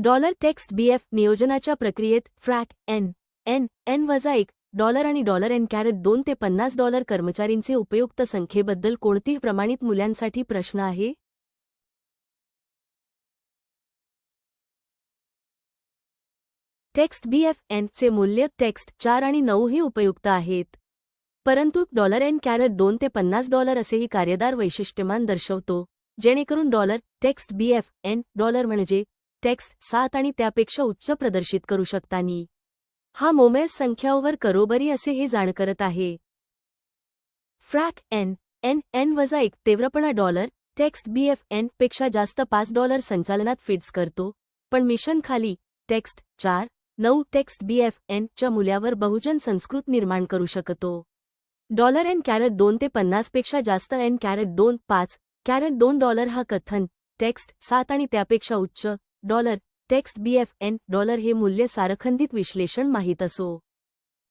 Dollar text BF नियोजनाच्या प्रक्रियेत frac $N आणि $N2 ते $50 कर्मचारींचे उपयुक्त संख्येबद्दल कोणतीही प्रमाणित मूल्यांसाठी प्रश्न आहे? टेक्स्ट BF चे मूल्य टेक्स्ट 4 आणि 9 ही उपयुक्त आहेत. परंतु $N2 ते $50 असेही कार्यदार वैशिष्ट्यमान दर्शवतो, जेणेकरून टेक्स्ट BF डॉलर म्हणजे टेक्स्ट 7 आणि त्यापेक्षा उच्च प्रदर्शित करू शकतानी. हा मोमेस संख्याओवर करोबरी असे हे जाण करत आहे. फ्रॅक N तीव्रपणा टेक्स्ट BF पेक्षा जास्त $5 संचालनात फीड्स करतो, पण मिशन खाली टेक्स्ट 4-9 टेक्स्ट BF च्या मूल्यावर बहुजन संस्कृत निर्माण करू शकतो. $N2 ते 50 पेक्षा जास्त $5.2 हा कथन टेक्स्ट 7 आणि त्यापेक्षा उच्च टेक्स्ट BF हे मूल्य सारखंदित विश्लेषण माहीत असो.